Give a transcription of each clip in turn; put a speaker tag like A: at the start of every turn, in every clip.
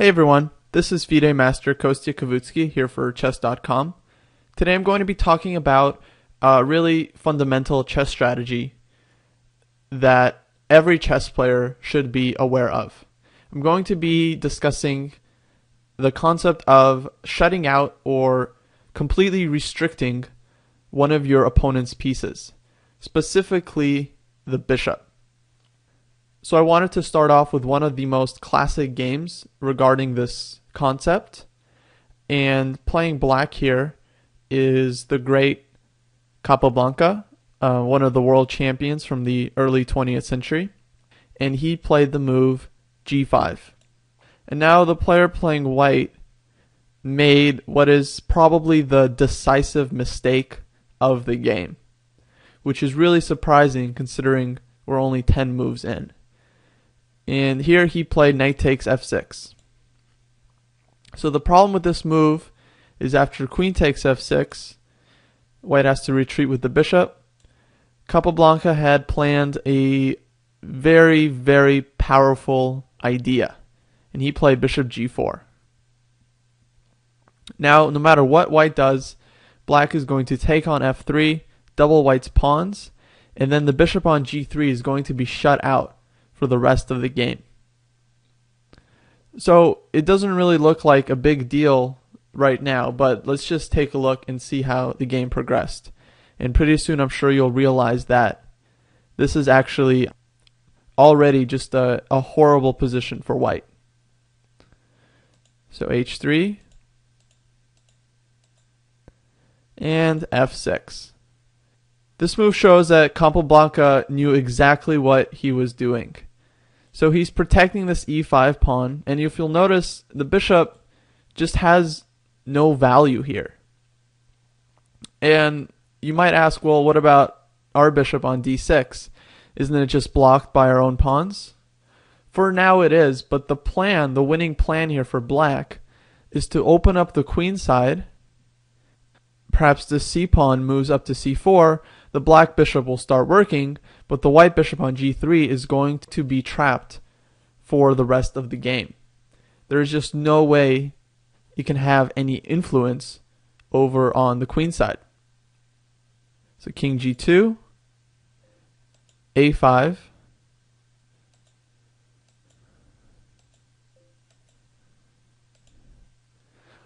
A: Hey everyone, this is FIDE Master Kavutskiy here for Chess.com. Today I'm going to be talking about a really fundamental chess strategy that every chess player should be aware of. I'm going to be discussing the concept of shutting out or completely restricting one of your opponent's pieces, specifically the bishop. So I wanted to start off with one of the most classic games regarding this concept. And playing black here is the great Capablanca, one of the world champions from the early 20th century. And he played the move g5. And now the player playing white made what is probably the decisive mistake of the game, which is really surprising considering we're only 10 moves in. And here he played knight takes f6. So the problem with this move is after queen takes f6, white has to retreat with the bishop. Capablanca had planned a very, very powerful idea, and he played bishop g4. Now, no matter what white does, black is going to take on f3, double white's pawns, and then the bishop on g3 is going to be shut out for the rest of the game. So it doesn't really look like a big deal right now, but let's just take a look and see how the game progressed. And pretty soon I'm sure you'll realize that this is actually already just a horrible position for white. So h3 and f6. This move shows that Capablanca knew exactly what he was doing. So he's protecting this e5 pawn, and if you'll notice, the bishop just has no value here. And you might ask, well, what about our bishop on d6? Isn't it just blocked by our own pawns? For now it is, but the winning plan here for black is to open up the queen side. Perhaps the c pawn moves up to c4, the black bishop will start working, but the white bishop on g3 is going to be trapped for the rest of the game. There is just no way you can have any influence over on the queen side. So king g2, a5,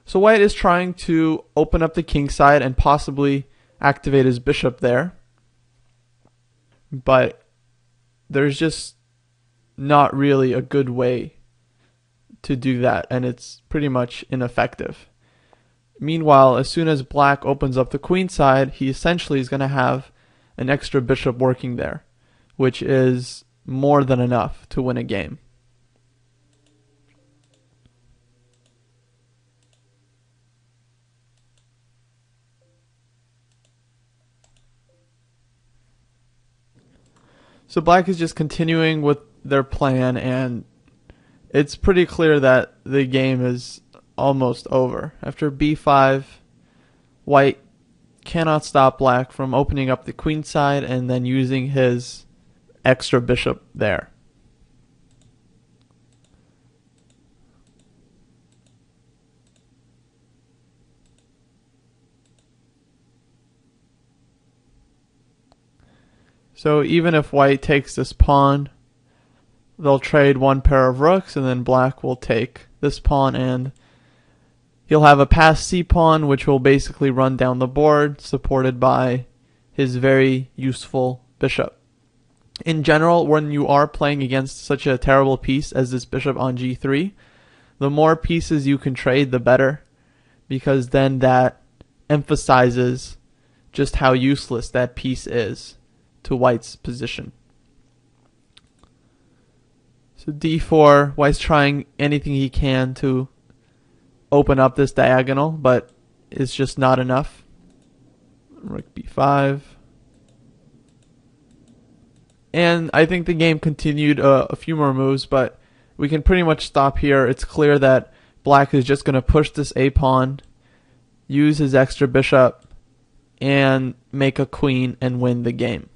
A: so white is trying to open up the king side and possibly activate his bishop there, but there's just not really a good way to do that, and it's pretty much ineffective. Meanwhile, as soon as black opens up the queen side, he essentially is going to have an extra bishop working there, which is more than enough to win a game. So black is just continuing with their plan, and it's pretty clear that the game is almost over. After b5, white cannot stop black from opening up the queen side and then using his extra bishop there. So even if white takes this pawn, they'll trade one pair of rooks, and then black will take this pawn, and he'll have a passed c pawn, which will basically run down the board, supported by his very useful bishop. In general, when you are playing against such a terrible piece as this bishop on g3, the more pieces you can trade, the better, because then that emphasizes just how useless that piece is to white's position. So d4, white's trying anything he can to open up this diagonal, but it's just not enough. Rook b5. And I think the game continued a few more moves, but we can pretty much stop here. It's clear that black is just going to push this a pawn, use his extra bishop, and make a queen and win the game.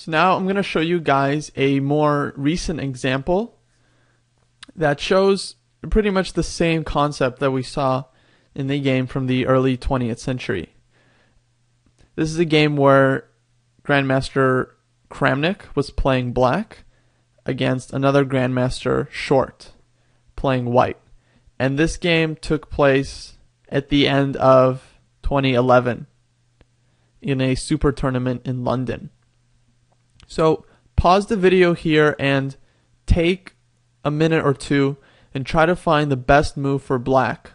A: So now I'm going to show you guys a more recent example that shows pretty much the same concept that we saw in the game from the early 20th century. This is a game where Grandmaster Kramnik was playing black against another Grandmaster Short playing white. And this game took place at the end of 2011 in a super tournament in London. So pause the video here and take a minute or two and try to find the best move for black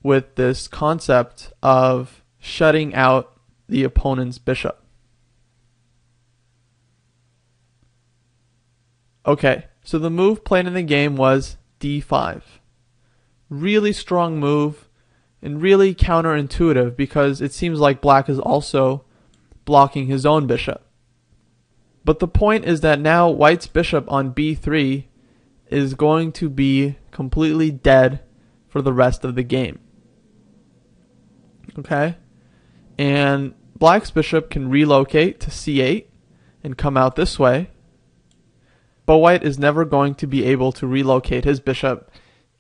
A: with this concept of shutting out the opponent's bishop. Okay, so the move played in the game was d5. Really strong move and really counterintuitive because it seems like black is also blocking his own bishop. But the point is that now white's bishop on b3 is going to be completely dead for the rest of the game. Okay? And black's bishop can relocate to c8 and come out this way. But white is never going to be able to relocate his bishop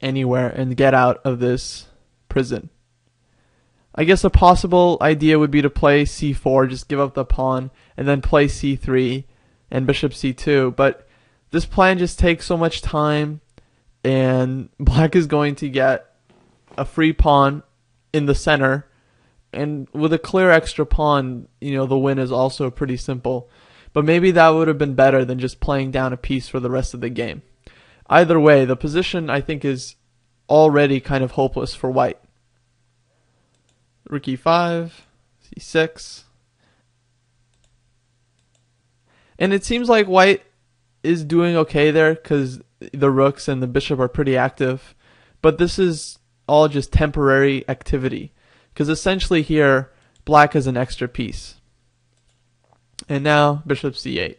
A: anywhere and get out of this prison. I guess a possible idea would be to play c4, just give up the pawn, and then play c3 and bishop c2. But this plan just takes so much time, and black is going to get a free pawn in the center. And with a clear extra pawn, the win is also pretty simple. But maybe that would have been better than just playing down a piece for the rest of the game. Either way, the position I think is already kind of hopeless for white. Rook e5, c6. And it seems like white is doing okay there because the rooks and the bishop are pretty active. But this is all just temporary activity. Because essentially here, black is an extra piece. And now, bishop c8.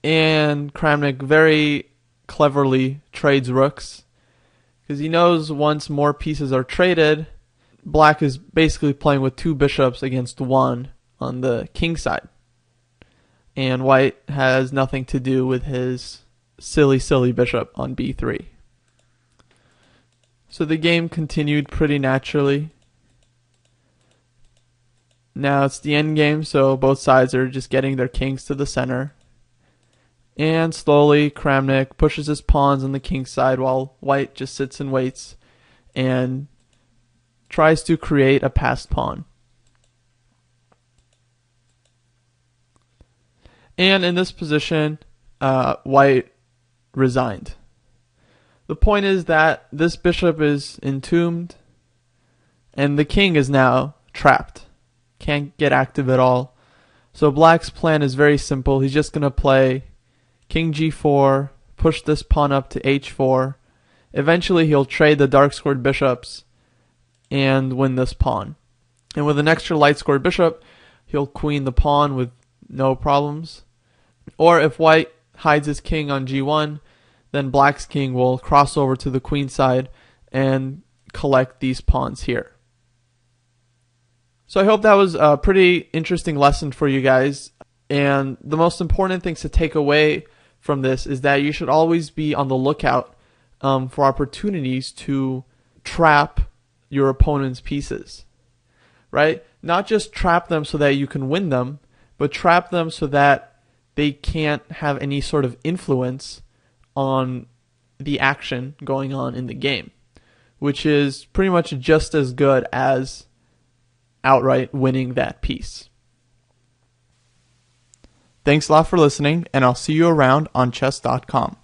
A: And Kramnik very cleverly trades rooks. Because he knows once more pieces are traded, black is basically playing with two bishops against one on the king side. And white has nothing to do with his silly bishop on b3. So the game continued pretty naturally. Now it's the end game, so both sides are just getting their kings to the center. And slowly Kramnik pushes his pawns on the king side while white just sits and waits and tries to create a passed pawn. And in this position, white resigned. The point is that this bishop is entombed and the king is now trapped. Can't get active at all. So black's plan is very simple. He's just going to play king g4, push this pawn up to h4. Eventually he'll trade the dark scored bishops and win this pawn. And with an extra light scored bishop, he'll queen the pawn with no problems. Or if white hides his king on g1, then black's king will cross over to the queen side and collect these pawns here. So I hope that was a pretty interesting lesson for you guys. And the most important things to take away from this is that you should always be on the lookout for opportunities to trap your opponent's pieces, right? Not just trap them so that you can win them, but trap them so that they can't have any sort of influence on the action going on in the game, which is pretty much just as good as outright winning that piece. Thanks a lot for listening, and I'll see you around on Chess.com.